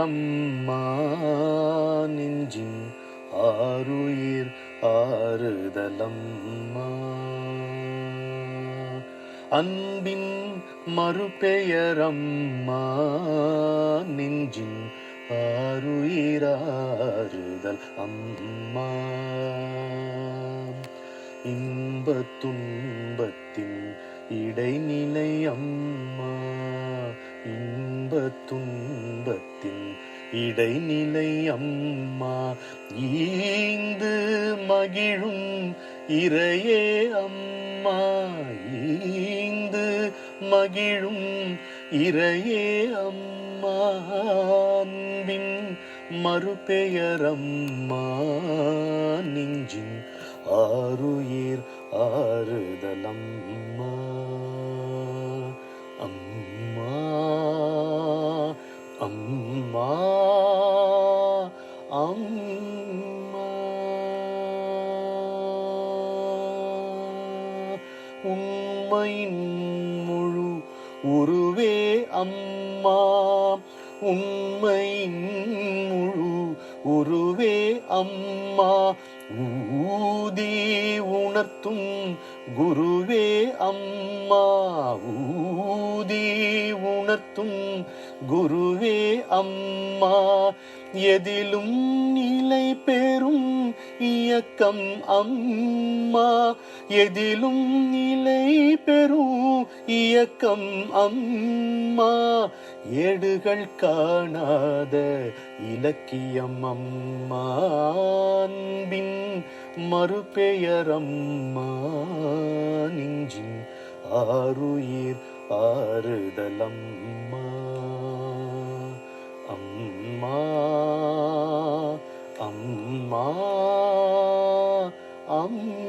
மறுபெயரம்மா நெஞ்சின் ஆருயிர் ஆறுதலம்மா. அன்பின் மறுபெயரம்மா நெஞ்சின் ஆருயிராறுதல் அம்மா. இன்பத் துன்பத்தின் இடைநிலை அம்மா, இன்பத் துன்பத்தின் இடைநிலை அம்மா. ஈந்து மகிழும் இறையே அம்மா, ஈந்து மகிழும் இறையே அம்மா. அன்பின் மறுபெயரம்மா நெஞ்சின் ஆருயிர் ஆறுதலம்மா. அம்மா அம்மா அம்மா. உண்மையின் முழு உருவே அம்மா, உண்மையின் முழு உருவே அம்மா. ஊதி உணர்த்தும் குருவே அம்மா, ஊதி உணர்த்தும் குருவே அம்மா. எதிலும் நிலை பெறும் இயக்கம் அம்மா, எதிலும் நிலை பெறும் இயக்கம் அம்மா. ஏடுகள் காணாத இலக்கியம் அம்மா. அன்பின் மறுபெயரம்மா நெஞ்சின் ஆருயிர் ஆறுதலம்மா. அம்மா அம்மா அம்மா.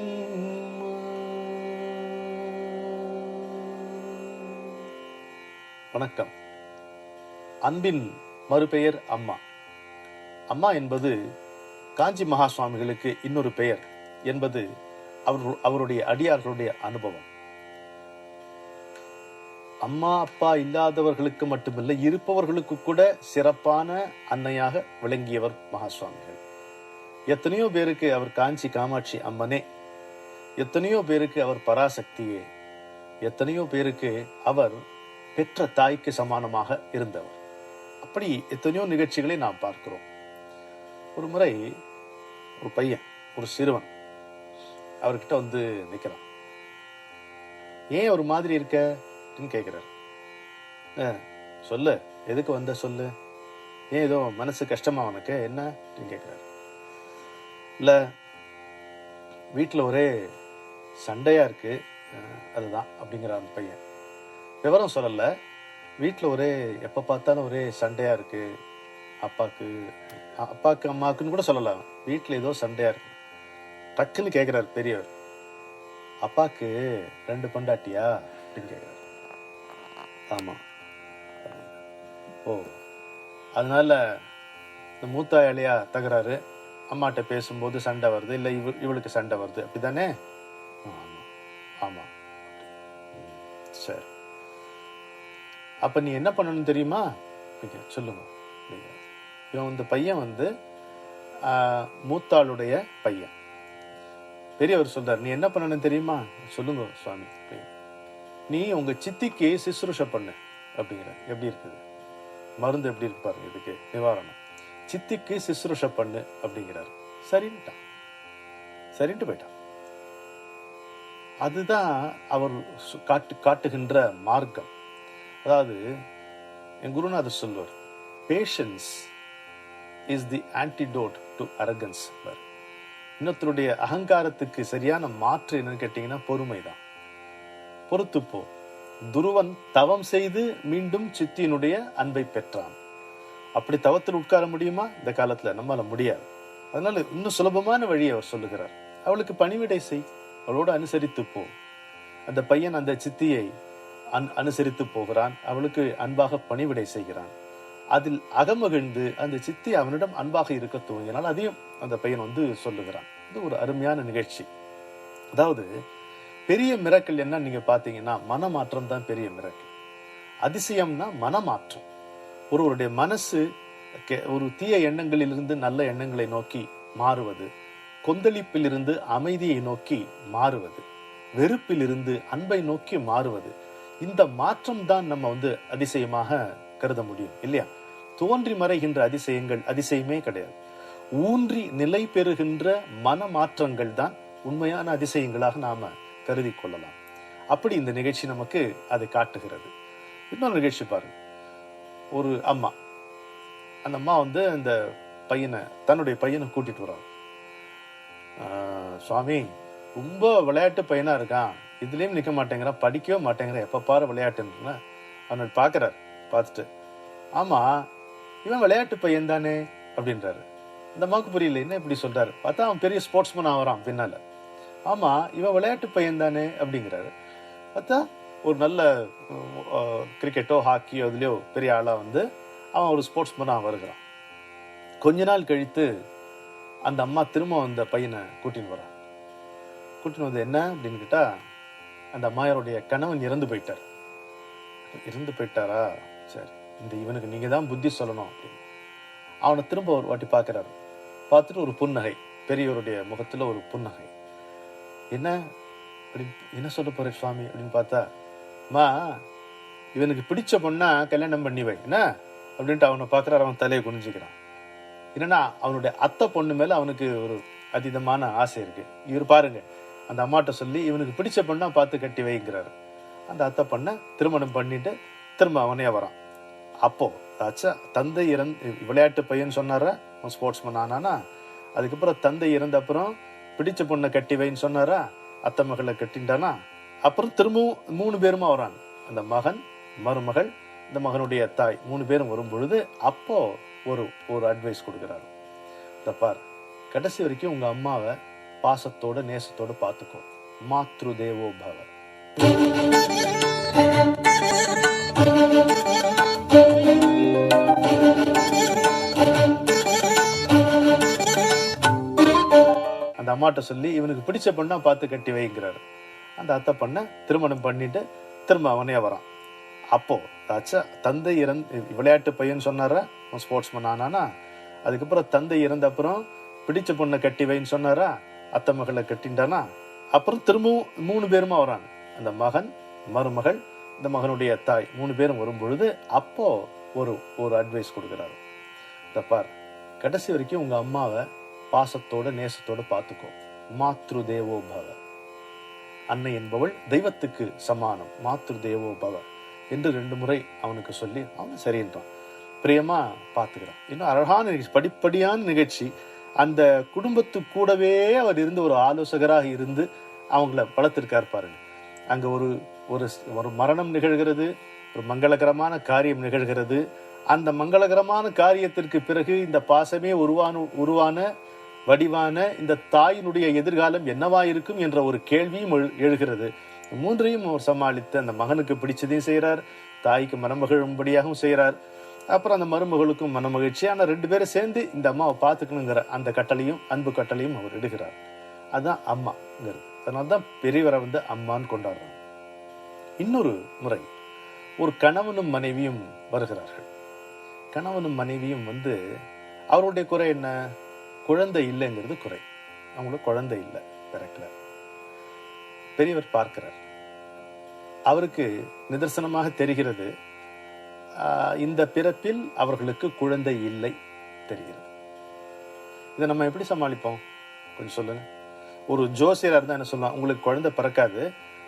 வணக்கம். அன்பின் மறுபெயர் அம்மா. அம்மா என்பது காஞ்சி மகா சுவாமிகளுக்கு இன்னொரு பெயர் என்பது அவருடைய அடியார்களுடைய அனுபவம். அம்மா அப்பா இல்லாதவர்களுக்கு மட்டுமில்லை, இருப்பவர்களுக்கு கூட சிறப்பான அன்னையாக விளங்கியவர் மகா சுவாமிகள். எத்தனையோ பேருக்கு அவர் காஞ்சி காமாட்சி அம்மனே, எத்தனையோ பேருக்கு அவர் பராசக்தியே, எத்தனையோ பேருக்கு அவர் பெற்ற தாய்க்கு சமானமாக இருந்தவர். அப்படி எத்தனையோ நிகழ்ச்சிகளை நாம் பார்க்கிறோம். ஒரு முறை ஒரு பையன், ஒரு சிறுவன் அவர்கிட்ட வந்து நிற்கிறான். ஏன் ஒரு மாதிரி இருக்க அப்படின்னு கேட்கிறார். சொல்லு, எதுக்கு வந்த சொல்லு, ஏன் ஏதோ மனசு கஷ்டமா உனக்கு என்ன அப்படின்னு கேட்கிறார். இல்லை, வீட்டில் ஒரே சண்டையா இருக்கு, அதுதான் அப்படிங்கிற அந்த பையன். விவரம் சொல்லலை. வீட்டில் ஒரே எப்போ பார்த்தாலும் ஒரே சண்டையா இருக்கு, அப்பாவுக்கு அம்மாவுக்குன்னு கூட சொல்லலாம், வீட்டில் ஏதோ சண்டையா இருக்கு. டக்குன்னு கேட்குறாரு பெரியவர், அப்பாவுக்கு 2 பொண்டாட்டியா அப்படின்னு கேட்குறாரு. ஆமா. ஓ, அதனால இந்த மூத்தா இளையா தகராறு, அம்மாட்ட பேசும்போது சண்டை வருது, இல்லை இவளுக்கு சண்டை வருது, அப்படிதானே? ஆமா ஆமா. சரி, அப்ப நீ என்ன பண்ணணும் தெரியுமா? சொல்லுங்க. இவன் இந்த பையன் வந்து மூத்தாளுடைய பையன். பெரியவர் சொல்றார், நீ என்ன பண்ணணும் தெரியுமா? சொல்லுங்க சுவாமி. நீ உங்க சித்திக்கு சிசுருஷ பண்ணு அப்படிங்கிற. எப்படி இருக்குது மருந்து, எப்படி இருக்கு பாருங்க, இதுக்கு நிவாரணம். சித்திக்கு சிசுருஷ பண்ணு அப்படிங்கிறார். சரின்ட்டு போயிட்டான். அதுதான் அவர் காட்டுகின்ற மார்க்கம். அதாவது என் குருநாதர் சொல்வார், patience is the antidote to arrogance. இன்னொருத்தருடைய அகங்காரத்துக்கு சரியான மாற்று என்னன்னு கேட்டீங்கன்னா பொறுமைதான். பொறுத்துப்போ. துருவன் தவம் செய்து மீண்டும் சித்தியினுடைய அன்பை பெற்றான். அப்படி தவத்தில் உட்கார முடியுமா? இந்த காலத்துல நம்மளால முடியாது. அதனால இன்னும் சுலபமான வழியை அவர் சொல்லுகிறார். அவளுக்கு பணிவிடை செய், அவளோடு அனுசரித்து போ. அந்த பையன் அந்த சித்தியை அனுசரித்து போகிறான், அவளுக்கு அன்பாக பணிவிடை செய்கிறான். அதில் அகமகிழ்ந்து அந்த சித்தி அவனிடம் அன்பாக இருக்க துவங்கினால் அதையும் அந்த பையன் வந்து சொல்லுகிறான். இது ஒரு அருமையான நிகழ்ச்சி. அதாவது பெரிய மிரக்கல் என்ன நீங்க பாத்தீங்கன்னா, மனமாற்றம் தான் பெரிய மிரக்கல். அதிசயம்னா மனமாற்றம். ஒருவருடைய மனசு ஒரு தீய எண்ணங்களிலிருந்து நல்ல எண்ணங்களை நோக்கி மாறுவது, கொந்தளிப்பிலிருந்து அமைதியை நோக்கி மாறுவது, வெறுப்பிலிருந்து அன்பை நோக்கி மாறுவது, இந்த மாற்றம் தான் நம்ம அதிசயமாக கருத முடியும் இல்லையா? தோன்றி மறைகின்ற அதிசயங்கள் அதிசயமே கிடையாது. ஊன்றி நிலை பெறுகின்ற மன மாற்றங்கள் தான் உண்மையான அதிசயங்களாக நாம கருதி கொள்ளலாம். அப்படி இந்த நிகழ்ச்சி நமக்கு அதை காட்டுகிறது. இன்னொரு நிகழ்ச்சி பாருங்க. ஒரு அம்மா, அந்த அம்மா அந்த பையனை, தன்னுடைய பையனை கூட்டிட்டு வர்றாங்க. சுவாமி, ரொம்ப விளையாட்டு பையனா இருக்கான், இதுலயும் நிக்க மாட்டேங்கிறான், படிக்கவே மாட்டேங்கிறான், எப்ப பாரு விளையாட்டுன்னு அவனை பாக்குறாரு. பார்த்துட்டு, ஆமா இவன் விளையாட்டு பையன் தானே அப்படின்றாரு. இந்த அம்மாவுக்கு புரியல, என்ன இப்படி சொல்றாரு. பார்த்தா அவன் பெரிய ஸ்போர்ட்ஸ்மேன் ஆகிறான் பின்னால. ஆமா இவன் விளையாட்டு பையன் தானே அப்படிங்கிறாரு. பார்த்தா ஒரு நல்ல கிரிக்கெட்டோ ஹாக்கியோ அதுலயோ பெரிய ஆளா அவன் ஒரு ஸ்போர்ட்ஸ்மேனா வருகிறான். கொஞ்ச நாள் கழித்து அந்த அம்மா திரும்ப அந்த பையனை கூட்டின்னு வரான். கூட்டின்னு என்ன அப்படின்னு கேட்டா, அந்த அம்மாயாருடைய கணவன் இறந்து போயிட்டார். இறந்து போயிட்டாரா, சரி, இவனுக்கு நீங்க தான் புத்தி சொல்லணும் அப்படின்னு அவனை திரும்ப ஒரு வாட்டி பார்க்கிறாரு. பார்த்துட்டு ஒரு புன்னகை, பெரியவருடைய முகத்துல ஒரு புன்னகை. என்ன அப்படின்னு, என்ன சொல்ல போற சுவாமி அப்படின்னு பார்த்தா, அம்மா இவனுக்கு பிடிச்ச பொண்ணா கல்யாணம் பண்ணி வை என்ன அப்படின்ட்டு அவனை பார்க்கறாரு. அவன் தலையை குனிஞ்சுக்கிறான். என்னன்னா அவனுடைய அத்தை பொண்ணு மேல அவனுக்கு ஒரு அதீதமான ஆசை இருக்கு. இவர் பாருங்க, அந்த அம்மாட்ட சொல்லி இவனுக்கு பிடிச்ச பொண்ணா பார்த்து கட்டி வைங்கிறாரு. அந்த அத்தை பொண்ணை திருமணம் பண்ணிட்டு திரும்ப அவனே வரான். அப்போ தந்தை விளையாட்டு பையன் சொன்னார, ஸ்போர்ட்ஸ்மேன் ஆனானா. அதுக்கப்புறம் தந்தை இறந்த அப்புறம் பிடிச்ச பொண்ணை கட்டி வைன்னு சொன்னாரா, அத்தை மகளை கட்டின்றானா. அப்புறம் திரும்பவும் 3 பேருமா வராங்க. அந்த மகன், மருமகள், இந்த மகனுடைய தாய் 3 பேரும் வரும் பொழுது அப்போ ஒரு அட்வைஸ் கொடுக்கிறாரு. இந்த பார், கடைசி வரைக்கும் உங்க அம்மாவை பாசத்தோட நேசத்தோட பார்த்துக்கோ. மாத்ரு தேவோ பவ. அந்த அம்மாட்ட சொல்லி இவனுக்கு பிடிச்ச பொண்ணா பார்த்து கட்டி வைங்கிறாரு. அந்த அத்தை பொண்ணை திருமணம் பண்ணிட்டு திரும்ப அவனே வரான். அப்போ தந்தை விளையாட்டு பையன் சொன்னார, ஸ்போர்ட்ஸ்மேன் ஆனானா. அதுக்கப்புறம் தந்தை இறந்த அப்புறம் பிடிச்ச பொண்ணை கட்டி வைன்னு சொன்னாரா, அத்தை மகளை கட்டின்றானா. அப்புறம் திரும்பவும் 3 பேருமா வராங்க. அந்த மகன், மருமகள், இந்த மகனுடைய தாய் 3 பேரும் வரும் பொழுது அப்போ ஒரு அட்வைஸ் கொடுக்கிறாரு. இந்த பார், கடைசி வரைக்கும் உங்க அம்மாவை பாசத்தோட நேசத்தோட பார்த்துக்கோ. மாத்ரு தேவோ பவ. அன்னை என்பவள் தெய்வத்துக்கு சமானம். மாத்ரு தேவோ பவ என்று 2 முறை அவனுக்கு சொல்லி அவன் சரின்றான். பிரியமா பார்த்துக்கிறான். இன்னும் அழகான நிகழ்ச்சி, படிப்படியான நிகழ்ச்சி. அந்த குடும்பத்து கூடவே அவர் இருந்து ஒரு ஆலோசகராக இருந்து அவங்கள வளர்த்திருக்கார் பாருங்க. அங்க ஒரு மரணம் நிகழ்கிறது, ஒரு மங்களகரமான காரியம் நிகழ்கிறது. அந்த மங்களகரமான காரியத்திற்கு பிறகு இந்த பாசமே உருவான வடிவான இந்த தாயினுடைய எதிர்காலம் என்னவா இருக்கும் என்ற ஒரு கேள்வியும் எழுகிறது. 3ஐயும் அவர் சமாளித்து அந்த மகனுக்கு பிடிச்சதையும் செய்யறார், தாய்க்கு மனமகிழும்படியாகவும் செய்யறார். அப்புறம் அந்த மருமகளுக்கும் மன மகிழ்ச்சி. ஆனா 2 பேரும் சேர்ந்து இந்த அம்மாவை பார்த்துக்கணுங்கிற அந்த கட்டளையும் அன்பு கட்டளையும் அவர் இடுகிறார். அதுதான் அம்மாங்கிறது. அதனால்தான் பெரியவரை அம்மான்னு கொண்டாடுறாங்க. இன்னொரு முறை ஒரு கணவனும் மனைவியும் வருகிறார்கள். கணவனும் மனைவியும் அவருடைய குறை என்ன? குழந்தை இல்லைங்கிறது குறை. அவங்களுக்கு குழந்தை இல்லை, பிறக்கல. பெரியவர் பார்க்கிறார். அவருக்கு நிதர்சனமாக தெரிகிறது, இந்த பிறப்பில் அவர்களுக்கு குழந்தை இல்லை தெரிகிறது. இதை நம்ம எப்படி சமாளிப்போம் கொஞ்சம் சொல்லுங்க. ஒரு ஜோசியரா இருந்தா என்ன சொல்லலாம்? உங்களுக்கு குழந்தை பிறக்காது,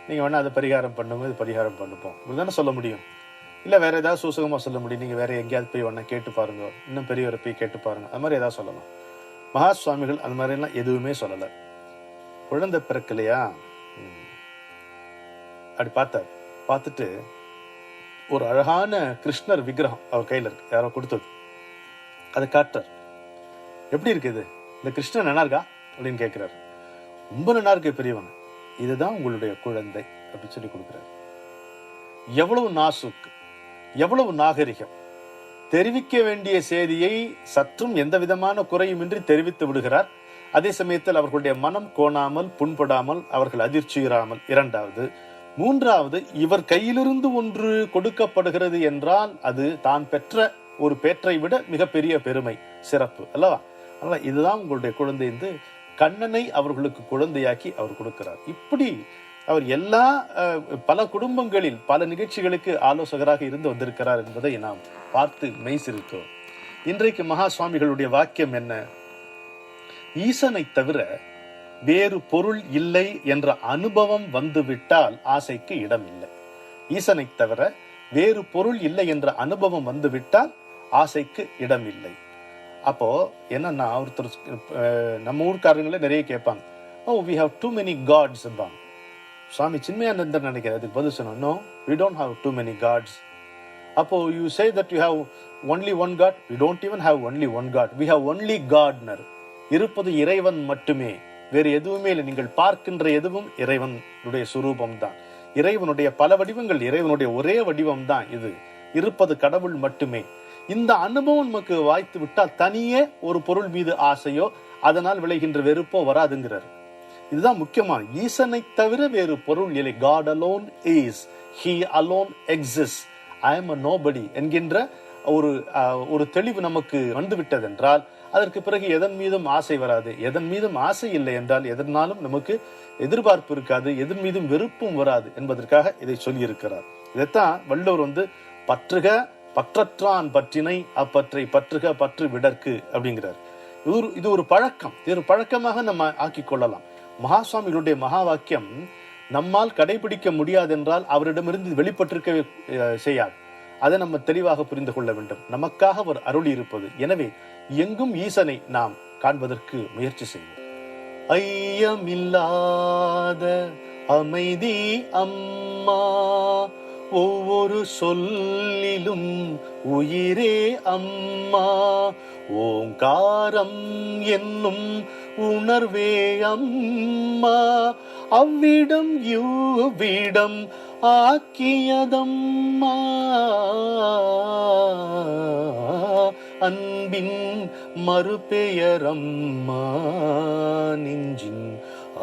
நீங்க வேணா அதை பரிகாரம் பண்ணுங்க, இது பரிகாரம் பண்ணுப்போம், இப்படிதானே சொல்ல முடியும். இல்ல வேற ஏதாவது சூசகமா சொல்ல முடியும். நீங்க வேற எங்கேயாவது போய் வேணா கேட்டு பாருங்க, இன்னும் பெரியவரை போய் கேட்டு பாருங்க, அது மாதிரி ஏதாவது சொல்லலாம். மகா சுவாமிகள் அது மாதிரி எல்லாம் எதுவுமே சொல்லல. குழந்தை பிறக்கலையா அப்படி பார்த்தார். பார்த்துட்டு ஒரு அழகான கிருஷ்ணர் விக்கிரகம் அவர் கையில இருக்கு, யாரோ கொடுத்தது, அதை காட்டுறார். எப்படி இருக்கு இது? இந்த கிருஷ்ணன் நல்லா இருக்கா அப்படின்னு கேட்கிறாரு. ரொம்ப நல்லா இருக்கு பெரியவன், இதுதான் உங்களுடைய குழந்தை அப்படின்னு சொல்லி கொடுக்கிறார். எவ்வளவு நாசுக்கு, எவ்வளவு நாகரிகம்! தெரிவிக்க வேண்டிய செய்தியை சற்றும் எந்த விதமான குறையுமின்றி தெரிவித்து விடுகிறார். அதே சமயத்தில் அவர்களுடைய மனம் கோணாமல், புண்படாமல், அவர்கள் அதிர்ச்சியுறாமல். 2வது. 3வது, இவர் கையிலிருந்து ஒன்று கொடுக்கப்படுகிறது என்றால் அது தான் பெற்ற ஒரு பேற்றை விட மிகப்பெரிய பெருமை, சிறப்பு அல்லவா? அதனால இதுதான் உங்களுடைய குழந்தை என்று கண்ணனை அவர்களுக்கு குழந்தையாக்கி அவர் கொடுக்கிறார். இப்படி அவர் எல்லா பல குடும்பங்களில் பல நிகழ்ச்சிகளுக்கு ஆலோசகராக இருந்து வந்திருக்கிறார் என்பதை நாம் பார்த்து மெய்சிருக்கிறோம். இன்றைக்கு மகா சுவாமிகளுடைய வாக்கியம் என்ன? ஈசனை தவிர வேறு பொருள் இல்லை என்ற அனுபவம் வந்துவிட்டால் ஆசைக்கு இடம் இல்லை. ஈசனை தவிர வேறு பொருள் இல்லை என்ற அனுபவம் வந்துவிட்டால் ஆசைக்கு இடம் இல்லை. அப்போ என்னன்னா, ஒருத்தர் நம்ம ஊர்க்காரங்களே நிறைய கேட்பாங்க, oh we have too many gods பாங்க. சுவாமி சின்மயானந்தர் நினைக்கிறேன் அதுக்கு பதில் சொன்னோம், no we don't have too many gods. அப்போ you say that you have only one god, we don't even have only one god, we have only God. இருப்பது இறைவன் மட்டுமே, வேறு எதுவுமே இல்லை. நீங்கள் பார்க்கின்ற எதுவும் இறைவனுடைய சுரூபம் தான். இறைவனுடைய பல வடிவங்கள், இறைவனுடைய ஒரே வடிவம் தான் இது. இருப்பது கடவுள் மட்டுமே. இந்த அனுபவம் நமக்கு வாய்த்து விட்டால் தனியே ஒரு பொருள் மீது ஆசையோ அதனால் விளைகின்ற வெறுப்போ வராதுங்கிறார். இதுதான் முக்கியமான. ஈசனை தவிர வேறு பொருள் இல்லை. God alone is, he alone exists, I am a nobody என்கின்ற ஒரு தெளிவு நமக்கு வந்துவிட்டது என்றால் அதற்கு பிறகு எதன் மீதும் ஆசை வராது. எதன் மீதும் ஆசை இல்லை என்றால் எதனாலும் நமக்கு எதிர்பார்ப்பு இருக்காது, எதன் மீதும் வெறுப்பும் வராது என்பதற்காக இதை சொல்லி இருக்கிறார். இதைத்தான் வள்ளுவர் பற்றுக பற்றற்றான் பற்றினை அப்பற்றை பற்றுக பற்று விடற்கு அப்படிங்கிறார். இது ஒரு பழக்கம், இது ஒரு பழக்கமாக நம்ம ஆக்கிக் கொள்ளலாம். மகா சுவாமிகளுடைய மகா வாக்கியம் நம்மால் கடைபிடிக்க முடியாதென்றால் அவரிடமிருந்து வெளிப்பட்டிருக்க செய்யாது. அதை நம்ம தெளிவாக புரிந்து கொள்ள வேண்டும். நமக்காக அவர் அருளி இருப்பது. எனவே எங்கும் ஈசனை நாம் காண்பதற்கு முயற்சி செய்வோம். ஐயமில்லாத அமைதி அம்மா, ஒவ்வொரு சொல்லிலும் உயிரே அம்மா, ஓங்காரம் என்னும் உணர்வே அம்மா, அவ்விடம் யுவ்விடம் ஆக்கியதம்மா, அன்பின் மறுபெயரம்மா, நெஞ்சின்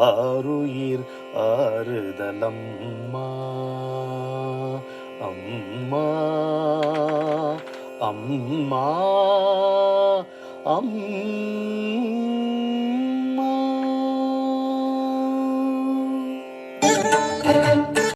ஆருயிர் ஆறுதலம்மா, அம்மா அம்மா அம்மா.